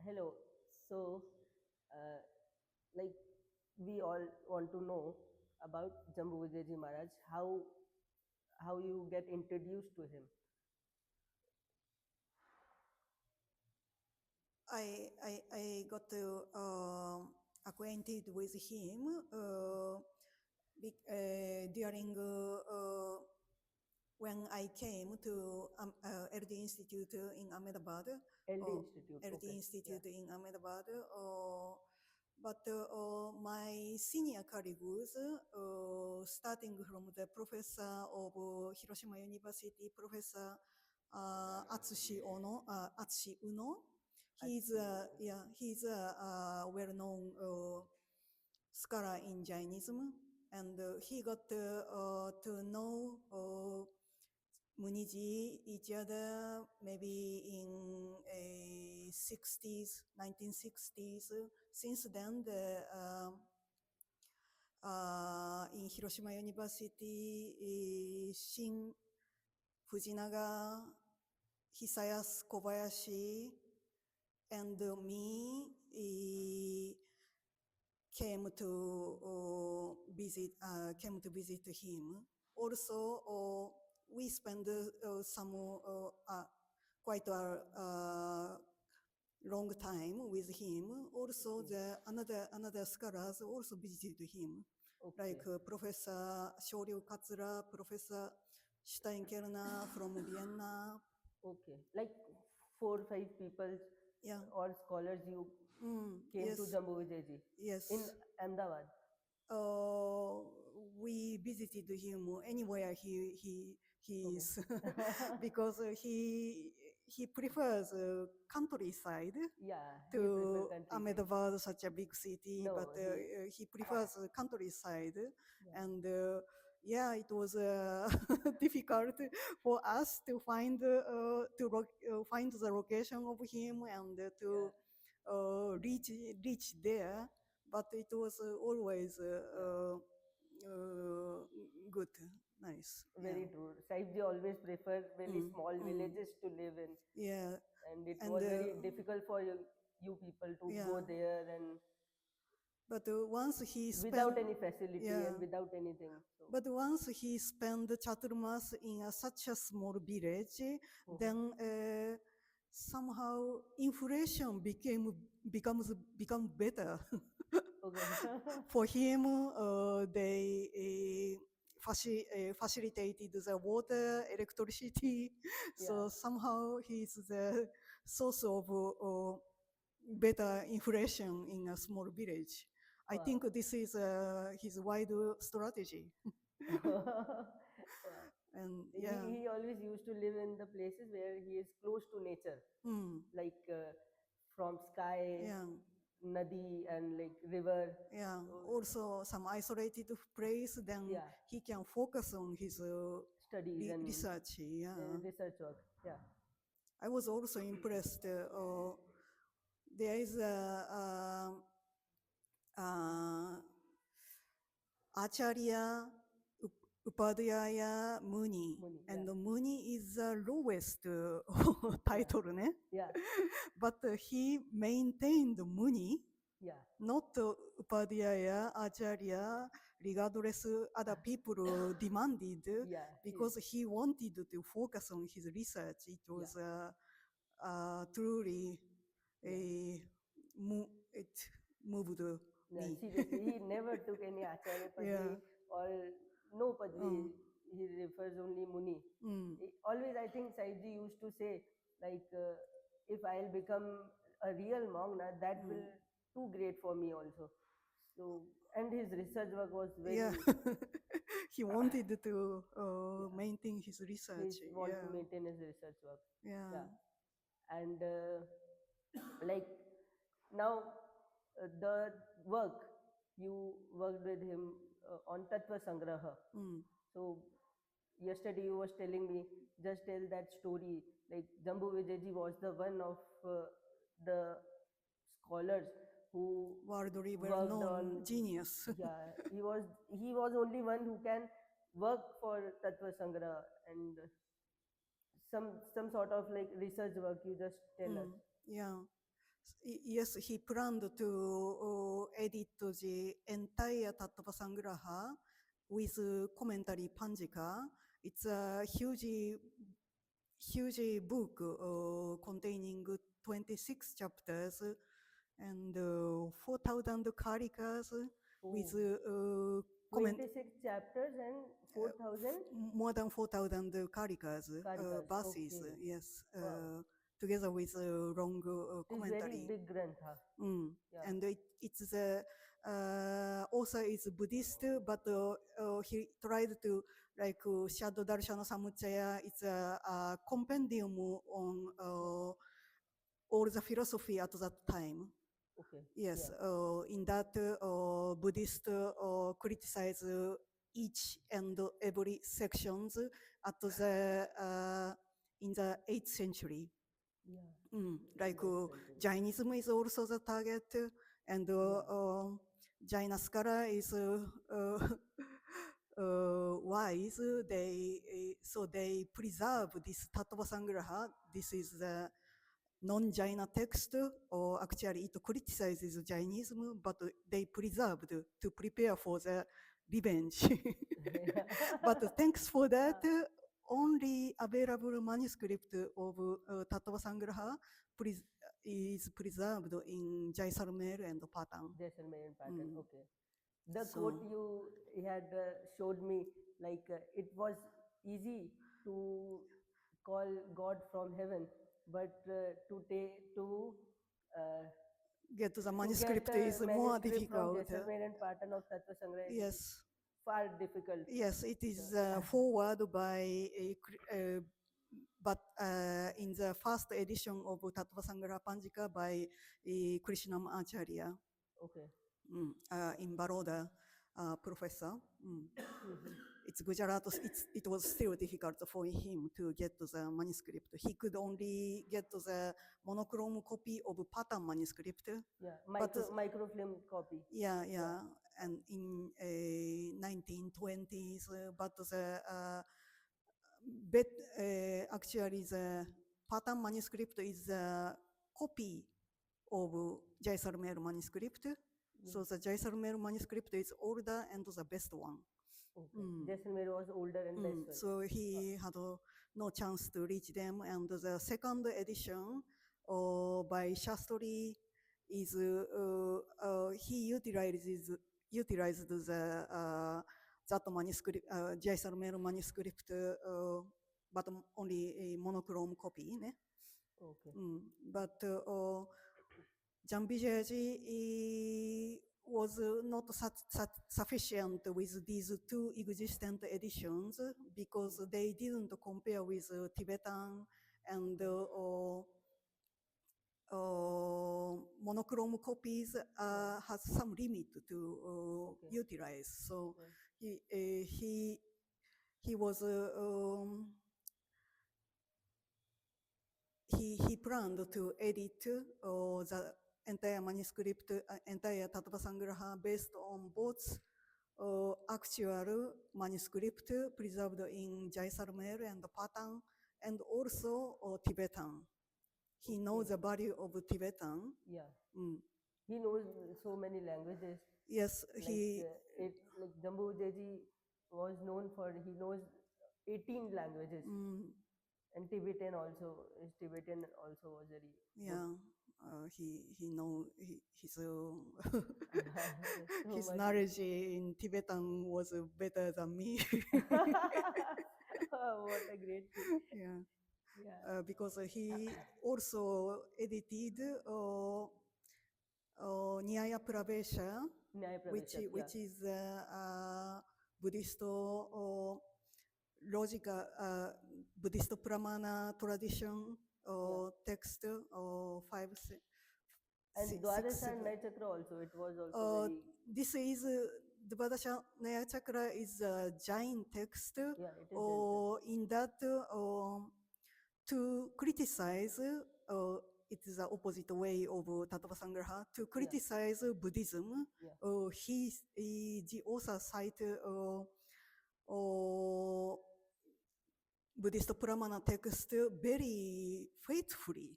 Hello. So, uh, like we all want to know about Jambu Vijayji Maharaj, how you get introduced to him. I got acquainted with him during when I came to LD Institute in Ahmedabad. LD uh, Institute. LD Okay. Institute in Ahmedabad. But my senior colleagues, starting from the professor of Hiroshima University, Professor Atsushi Uno, he's a well-known scholar in Jainism, and he got to know Muniji each other maybe in 60s, 1960s. Since then, in Hiroshima University, Shin Fujinaga, Hisayas Kobayashi, and me came to visit him. Also, we spent some quite a long time with him. Also, the another scholars also visited him, Okay. like Professor Shoryu Katsura, Professor Steinkerner from Vienna. Okay. Like 4 or 5 people Yeah. or scholars you came to Yes. Jambu Vijayji Yes. in Ahmedabad. We visited him anywhere he is Okay. because he prefers countryside Yeah, he prefer to country side. Ahmedabad, such a big city, No, but he prefers countryside, Yeah. and yeah, it was difficult for us to find find the location of him and to reach there, but it was always good, nice. Very true. Saibji always prefer very small Mm. villages to live in, Yeah, and it and was very difficult for you people to yeah, go there and but once he spent, without any facility yeah, and without anything. So, but once he spent Chaturmas in such a small village, then somehow inflation become better. okay. For him, they facilitated the water, electricity, Yeah. so somehow he's the source of better inflation in a small village. I Wow. think this is his wide strategy. Wow. And He, yeah, he always used to live in the places where he is close to nature, like from sky, yeah, nadi, and like river. yeah. So, Also, some isolated place, then yeah, he can focus on his studies and research. Yeah, research work. Yeah. I was also impressed. There is a Acharya Upadhyaya Muni, Muni. Yeah. and Muni is the lowest title, ne? Yeah. But he maintained Muni, Yeah. not Upadhyaya, Acharya, regardless other people demanded, Yeah. because he wanted to focus on his research. It was truly a it moved Yeah, me. seriously, he never took any Acharya Yeah. Padvi or no Padvi. Um, He refers only Muni. Always, I think Saiji used to say, like, if I'll become a real monk, na, that will too great for me also. So, and his research work was yeah. very, He wanted to yeah, maintain his he research. want to Yeah. maintain his research work. Yeah. Yeah, and like now the work you worked with him on Tattva Sangraha. So yesterday you was telling me, just tell that story. Like Jambu Vijayji was the one of the scholars who Worldly well worked on. known genius. Yeah, he was only one who can work for Tattva Sangraha and some sort of like research work. You just tell us. Yeah. Yes, he planned to edit the entire Tattva Sangraha with commentary Panjika. It's a huge book containing 26 chapters and 4,000 karikas with Oh, comment 26 chapters and 4,000 more than 4,000 karikas, karikas. verses, Okay. yes, Wow. together with long It is very commentary. big grantha. Yeah. And it's the author is Buddhist, but he tried to like Shadow Darshana Samuchaya. It's a compendium on all the philosophy at that time. Okay. Yes, Yeah. in that Buddhist criticize each and every sections at the in the 8th century. Yeah. Like In 8th century. Jainism is also the target, and Yeah. Jaina scholar is wise. So they preserve this Tattva Sangraha. This is the non-Jaina text, or actually it criticizes Jainism, but they preserved to prepare for the revenge. Yeah. But thanks for that, only available manuscript of Tattva Sangraha is preserved in Jaisalmer and Patan. Jaisalmer pattern. Okay. The quote So, you had showed me, like it was easy to call God from heaven, but uh, get the to get manuscript a is more manuscript from difficult. Jaisalmer and Patan of Tattva Sangrah is Yes, far difficult. yes, it is So, forward by but in the first edition of Tattva Sangraha Panjika by Krishnam Acharya okay. in Baroda, professor. It's Gujarat. It was still difficult for him to get the manuscript. He could only get the monochrome copy of pattern manuscript. Yeah, But microfilm copy. yeah, Yeah. yeah, and in 1920s, but the but actually the pattern manuscript is a copy of Jaisalmer manuscript. Yeah. So the Jaisalmer manuscript is older and the best one. Okay. Jaisalmer was older and best one. So he had no chance to reach them. And the second edition by Shastri is he utilized the that manuscript, Jaisalmer manuscript, but only a monochrome copy. Ne? Okay. But Jambijaji was not sufficient with these two existent editions because they didn't compare with Tibetan and monochrome copies has some limit to Okay. utilize. So Yeah. he was he planned to edit the entire manuscript, entire Tattva Sangraha based on both actual manuscript preserved in Jaisalmer and Patan, and also Tibetan. He knows the value of Tibetan. Yeah. He knows so many languages. Yes, Like like Jambu Jeji was known for he knows 18 languages, and Tibetan also. His Tibetan also was very good. yeah, he know his So his much. knowledge in Tibetan was better than me. What a great thing. Yeah. Yeah. Because he also edited Nyaya Pravesha, Nyaya which Praveshak, yeah. which is Buddhist logical Buddhist Pramana tradition Yeah. text five And six. Dwadasa and Naya Chakra also, it was also very, This is Dvadasha Naya Chakra is a Jain text. yeah, it is gentle. In that to criticize, it is the opposite way of Tattva Sangraha, to Yeah. criticize Buddhism. Yeah. The author cite Buddhist Pramana text very faithfully.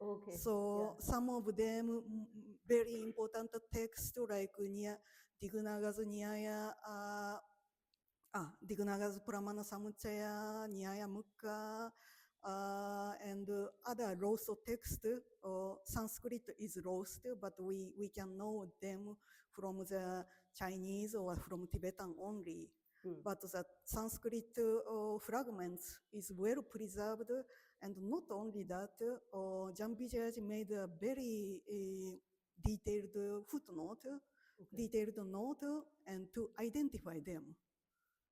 Okay. So some of them very important text like Dignagas Nyaya, Dignagas Pramana Samuchaya, Nyaya Mukha, and other lost text. Sanskrit is lost, but we can know them from the Chinese or from Tibetan only. But the Sanskrit fragments is well preserved, and not only that, Jan Vijay made a very detailed footnote, detailed note, and to identify them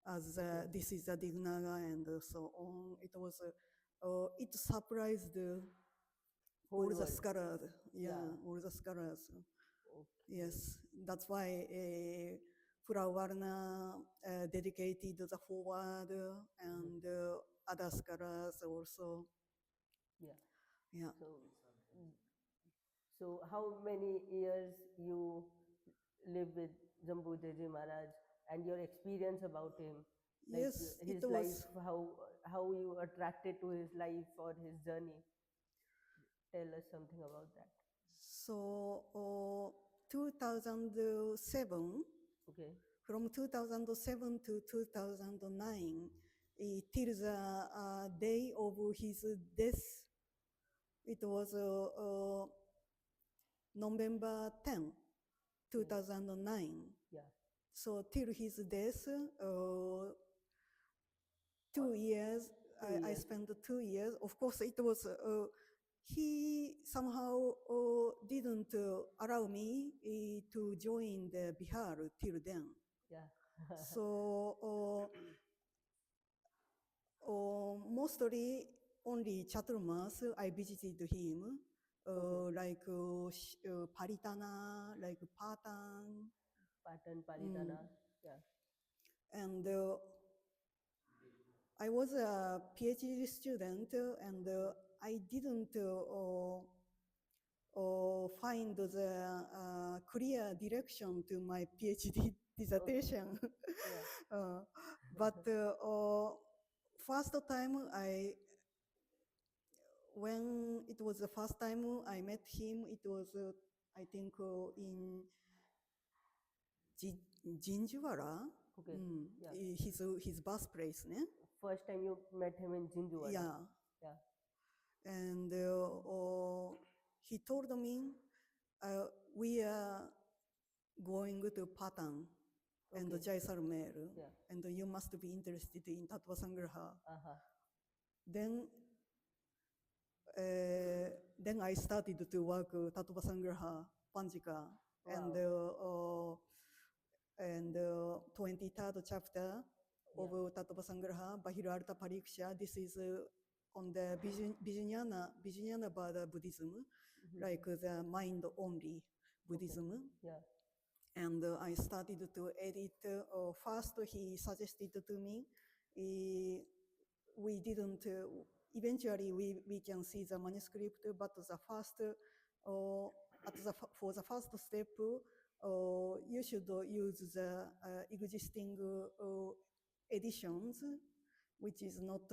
as this is a Dignaga and so on. It was, it surprised Whole all the world. scholars. Yeah, Yeah. all the scholars. Okay. Yes, that's why Puravarna dedicated the forward and other scholars also. Yeah. Yeah. So how many years you live with Jambu Jeji Maharaj and your experience about him, like Yes, it his life, was. how you attracted to his life or his journey? Tell us something about that. So, 2007, Okay. from 2007 to 2009, till the day of his death, it was November 10, 2009. Yeah. So till his death, 2 years, I years. spent 2 years. Of course, it was, he somehow didn't allow me to join the Bihar till then. Yeah. So mostly only Chaturmas, I visited him, like Paritana, like Patan. Patan, Paritana. Yeah. And I was a PhD student, and I didn't find the clear direction to my PhD dissertation. But first time when it was the first time I met him, it was I think in Jinjwara. Okay. Yeah. His birthplace, ne? First time you met him in Jinjhuwada. Yeah. Yeah. And he told me, we are going to Patan and Jaisalmer, and you must be interested in Tattva Sangraha. Then I started to work Tattva Sangraha, Panjika, and 23rd chapter of Tattva Sangraha, Bahirartha Pariksha. This is on the Vijnana Bada Buddhism, like the mind only Buddhism. Yeah. And I started to edit. First, he suggested to me, we didn't, eventually we can see the manuscript, but the first, for the first step, you should use the existing editions, which is not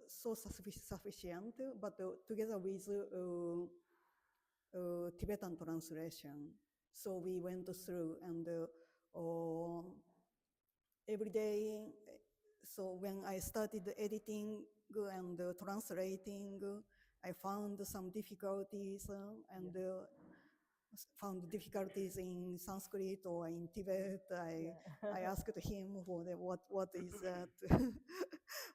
so sufficient, but together with Tibetan translation. So we went through, and every day, so when I started editing and translating, I found some difficulties and found difficulties in Sanskrit or in Tibet. I asked him for what is that,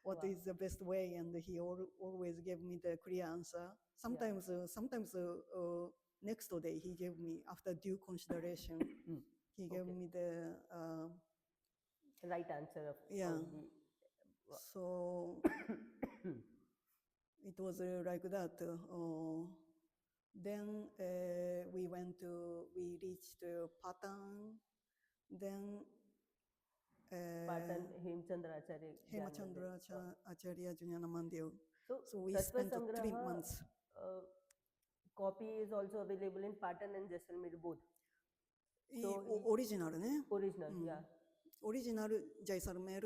what is the best way, and he always gave me the clear answer. Sometimes, next day he gave me, after due consideration, he gave me the right answer of So it was like that. Then we reached Patan. Then Patan, Hemchandra Acharya. Hemachandra Acharya Jnana Mandir. So we Tattva spent 3 Sangraha, months. Copy is also available in Patan and Jaisalmer both. So original, ne? Original, yeah. Original Jaisalmer,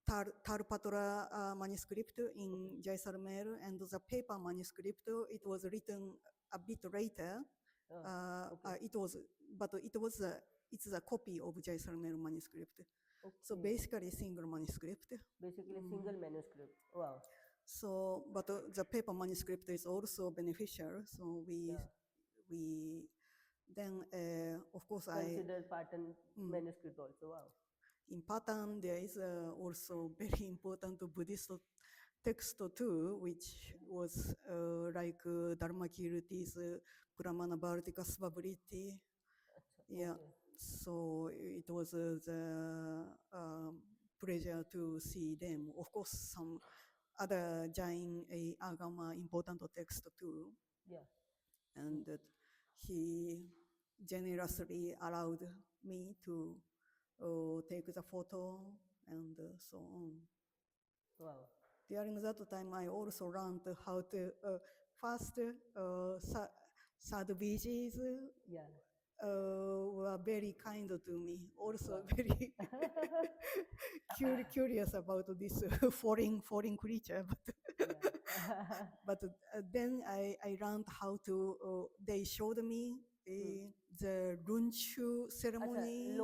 Tarpatra manuscript in Jaisalmer, and the paper manuscript, it was written a bit later. It's a copy of Jaisalmer manuscript. So basically single manuscript. Basically single manuscript. Wow. So, but the paper manuscript is also beneficial. So we then, of course, consider Patan manuscript also. Wow. In Patan, there is also very important Buddhist text too, which was like Dharma Kirti's Pramana Bhartika Svabriti. Yeah, so it was the pleasure to see them. Of course, some other Jain Agama important text too. Yeah. And he generously allowed me to take the photo and so on. Wow. During that time, I also learned how to first sad beaches were very kind to me. Also very curious about this foreign creature, but then I learned how to. They showed me the launch ceremony.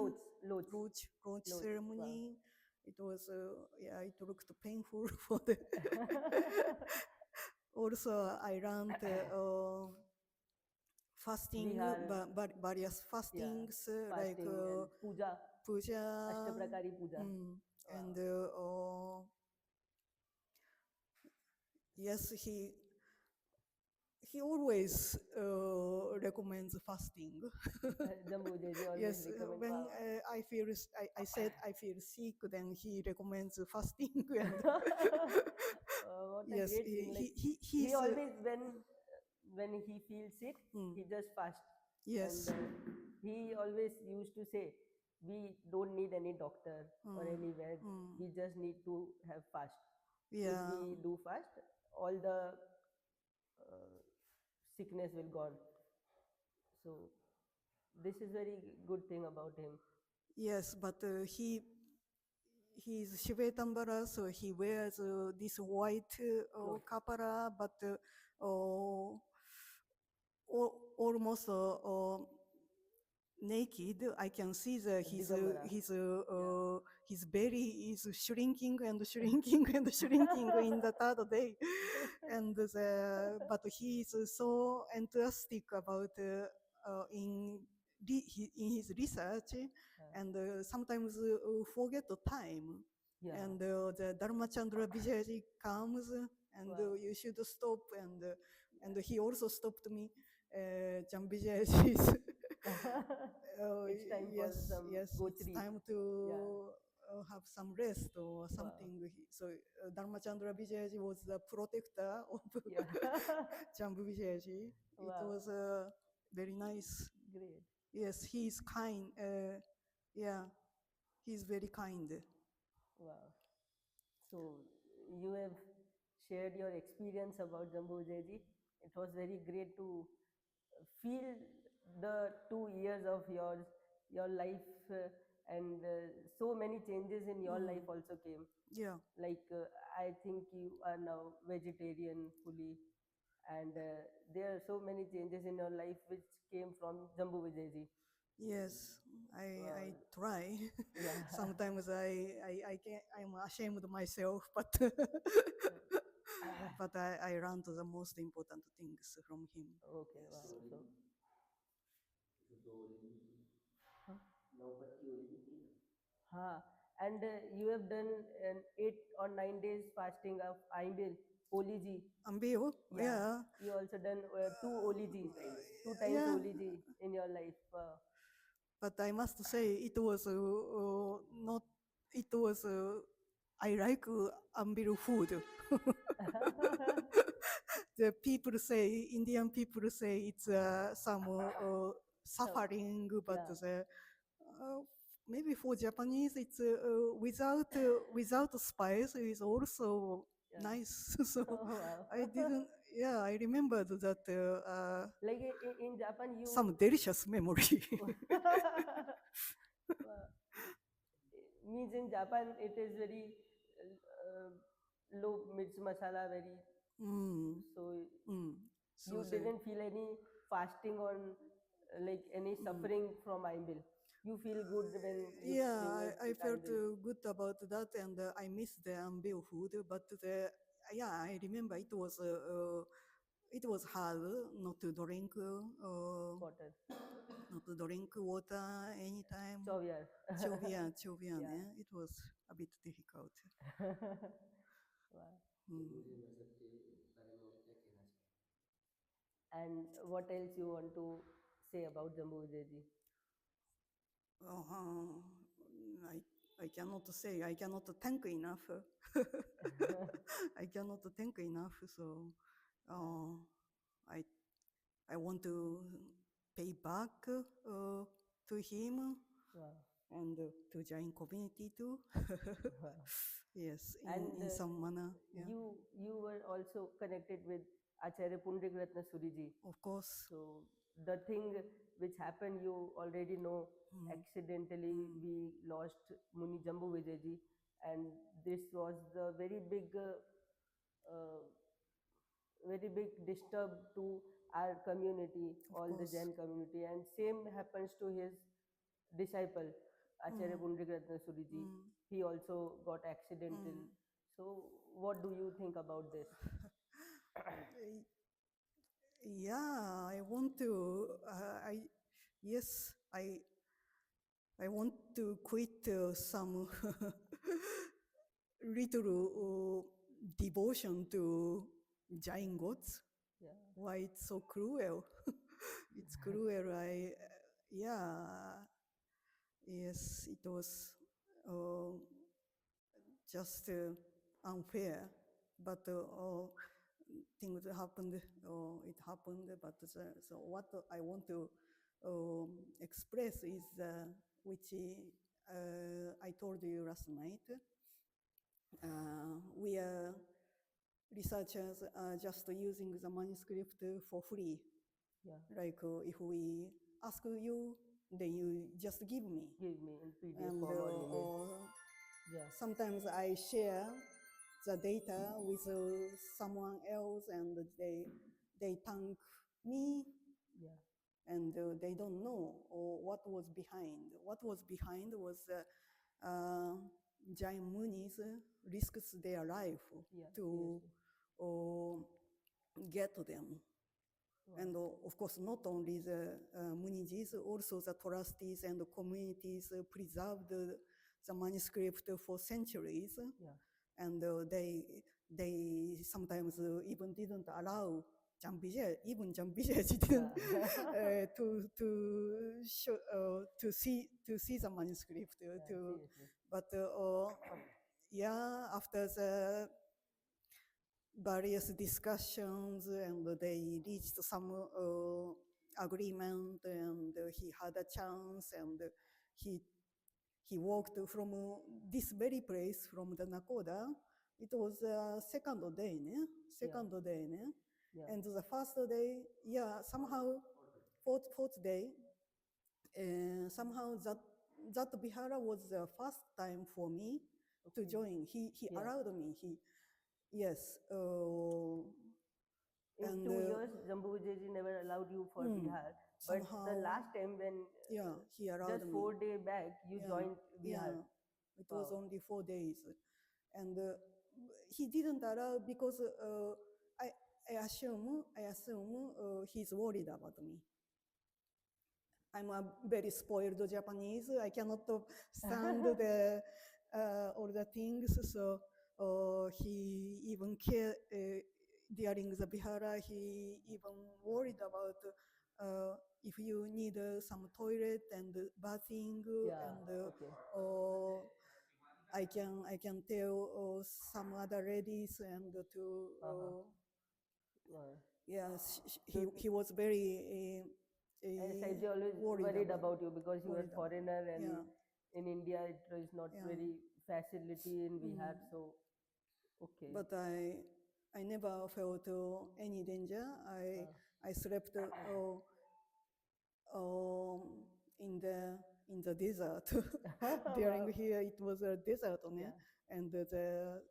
Launch ceremony. Wow. It was it looked painful for the. Also, I learned fasting, various fastings like puja, Ashtaprakari puja. And yes, he always recommends fasting. Jambujeji always Yes, recommends. when Wow. I said I feel sick, then he recommends fasting. And What a yes, great thing! Like, he always when he feels sick, he just fasts. Yes. And he always used to say, we don't need any doctor or anywhere. We just need to have fast. Yeah. If we do fast, all the sickness will gone. So this is very good thing about him. Yes, but he's Shivetambara, so he wears this white kapara, but almost naked. I can see that his belly is shrinking and shrinking and shrinking in the third day, and but he is so enthusiastic about in his research, and sometimes forget the time. And the Dharmachandra Vijayaji comes, and you should stop, and he also stopped me. Jambijayaji is it's time for some it's time to have some rest or something. So Dharmachandra Vijayaji was the protector of Jambu Vijayaji. It was very nice. Great. Yes, he's kind. Yeah, he's very kind. Wow. So you have shared your experience about Jambujeji. It was very great to feel the 2 years of your life, and so many changes in your life also came. Yeah. Like I think you are now vegetarian fully, and there are so many changes in your life which came from Jambu Vijayji. Yes, I try. Yeah. Sometimes I'm ashamed of myself, but but I learned the most important things from him. Okay. Wow. So. And you have done an 8 or 9 days fasting of Aimbil, Oliji. Ambil, yeah. You also done 2 Oliji, 2 times Oliji in your life. But I must say, it was not. It was. I like Ambil food. The people say, Indian people say it's some suffering, but maybe for Japanese, it's without spice is also nice. So I didn't. Yeah, I remembered that. Like in Japan, you some delicious memory. means in Japan it is very low mirch masala very. Mm, So mm. So you the didn't feel any fasting on like any suffering from Imbil. You feel good when yeah, you ate I felt Imbil. good about that, and I miss the ambil food. But yeah, I remember it was hard not to drink Water. not to drink water anytime. Chovyar. Chovian, Yeah. It was a bit difficult. Wow. Mm. And what else you want to say about Jambu Vijayji? Uh, I I cannot say. I cannot thank enough. I cannot thank enough. So uh, I I want to pay back to him Wow. and to Jain community too. Wow. Yes, And in some manner. Yeah, you were also connected with Acharya Pundrik Ratna Suriji. of course. So the thing which happened, you already know. Mm, Accidentally, mm, we lost Muni Jambu Vijayji, and this was the uh, very big disturb to our community, of all the course. Jain community, and same happens to his disciple, Acharya Mm, Pundrik Ratna Suriji. mm, He also got accidental. mm. So, what do you think about this? Yeah, I want to. Yes, I want to quit some little devotion to giant gods. Yeah, Why it's so cruel? It's cruel. Yeah, yes, it was uh, just unfair. But things happened, it happened. But so what I want to express is which I told you last night. We are researchers are just using the manuscript for free. yeah. Like if we ask you, then you just give me. Give me in PDF And form or email. Yeah, sometimes I share the data with someone else, and they thank me, yeah, and they don't know what was behind. What was behind was Jain Munis risks their life yeah. to Seriously. uh, get to them. Wow. And of course, not only the Munijis, also the trustees and the communities preserved the manuscript for centuries, Yeah, and they sometimes even didn't allow even Jambije didn't yeah, to see the manuscript yeah. Seriously. but yeah, after the various discussions, and they reached some agreement, and he had a chance, and he he walked from this very place, from the Nakoda. It was second day, ne? Yeah, Second day, ne? yeah. And the first day, yeah, somehow fourth day, somehow that Bihara was the first time for me to Okay. join. He Yeah. allowed me. Yes, In and 2 years, Jambu Vijayji never allowed you for Bihar. But the somehow, last time when yeah, he allowed just me. 4 day back, you Yeah, joined Bihar. yeah. It was Wow. only 4 days, and he didn't allow because I I assume he's worried about me. I'm a very spoiled Japanese. I cannot stand all the things. So he even care during the Bihara. He even worried about if you need some toilet and bathing, Yeah. and Okay. I can tell some other ladies, and to Uh-huh. Wow. yes, So he was very Saiji always worried worried about about you because you were worried about. foreigner and Yeah, in India it is not yeah. very facility in Bihar. Mm. So okay. But I never felt any danger. I slept um, in the desert. Wow. During here, it was a desert, Yeah. and the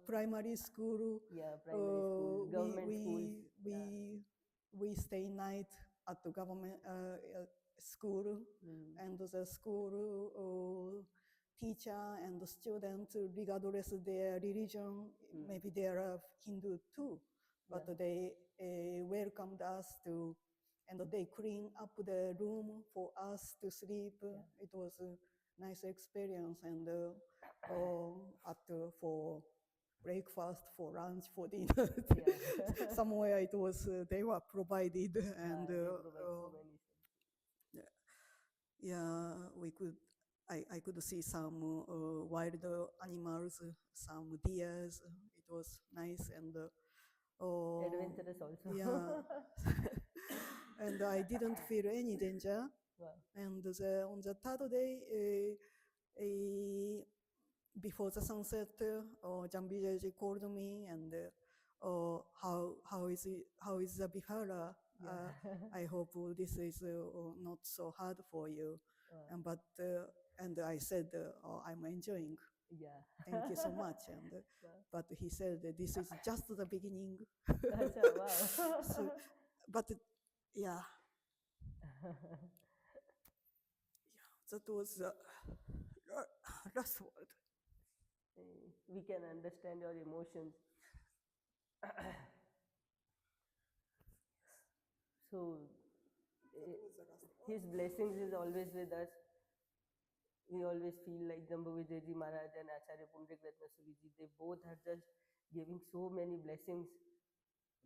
primary school. Yeah, primary school, we government we schools. we Yeah. we stay night at the government school, and the school teacher and the student, regardless their religion, maybe they are Hindu too, but Yeah. they welcomed us to, and they clean up the room for us to sleep. It was a nice experience, and for breakfast, for lunch, for dinner. Yeah. Somewhere it was they were provided, and They provide so many services. yeah, we could. I could see some wild animals, some deers. It was nice, and Adventurous also. yeah, and I didn't feel any danger. Wow. And on the third day, before the sunset, Jambijaji called me, and how is the Bihara? Yeah. I hope this is not so hard for you. Wow. And I said, oh, I'm enjoying. Yeah. Thank you so much. And Wow. but he said that this is just the beginning. Acha, wow. So, but yeah, that was the last word. We can understand your emotions. So, his blessings is always with us. We always feel like Jambu Vijayji Maharaj and Acharya Pundrik Ratna Suriji, they both are just giving so many blessings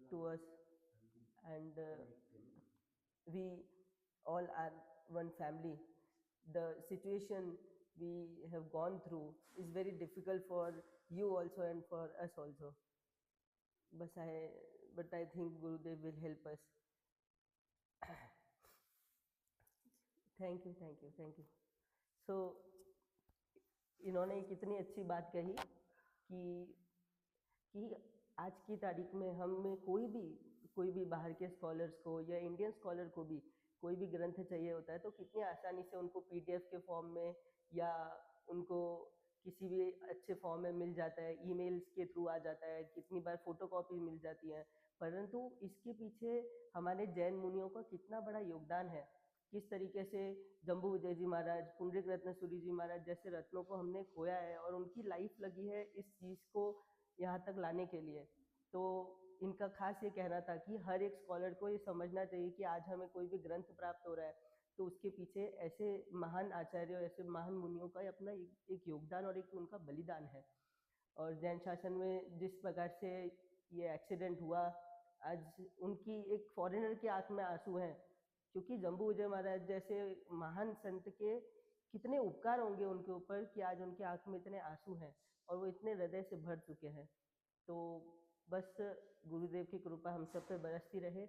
to us, and we all are one family. The situation we have gone through is very difficult for you also and for us also. But I think Gurudev will help us. Thank you so इन्होंने कितनी अच्छी बात कही कि आज की तारीख में हमें कोई भी बाहर के स्कॉलर्स को या इंडियन स्कॉलर को भी कोई भी ग्रंथ चाहिए होता है तो कितनी आसानी से उनको पीडीएफ के फॉर्म में या उनको किसी भी अच्छे फॉर्म में मिल जाता है, ईमेल्स के थ्रू आ जाता है, कितनी बार फोटोकॉपी मिल जाती हैं, परंतु इसके पीछे हमारे जैन मुनियों का कितना बड़ा योगदान है। किस तरीके से जम्बू विजय जी महाराज, पुंडरिक रत्न सूरी जी महाराज जैसे रत्नों को हमने खोया है और उनकी लाइफ लगी है इस चीज़ को यहाँ तक लाने के लिए। तो इनका खास ये कहना था कि हर एक स्कॉलर को ये समझना चाहिए कि आज हमें कोई भी ग्रंथ प्राप्त हो रहा है तो उसके पीछे ऐसे महान आचार्यों, ऐसे महान मुनियों का अपना एक योगदान और एक उनका बलिदान है। और जैन शासन में जिस प्रकार से ये एक्सीडेंट हुआ, आज उनकी एक फॉरेनर की आंख में आंसू हैं, क्योंकि जम्बू विजय महाराज जैसे महान संत के कितने उपकार होंगे उनके ऊपर कि आज उनकी आंख में इतने आंसू हैं और वो इतने हृदय से भर चुके हैं। तो बस गुरुदेव की कृपा हम सब पे बरसती रहे।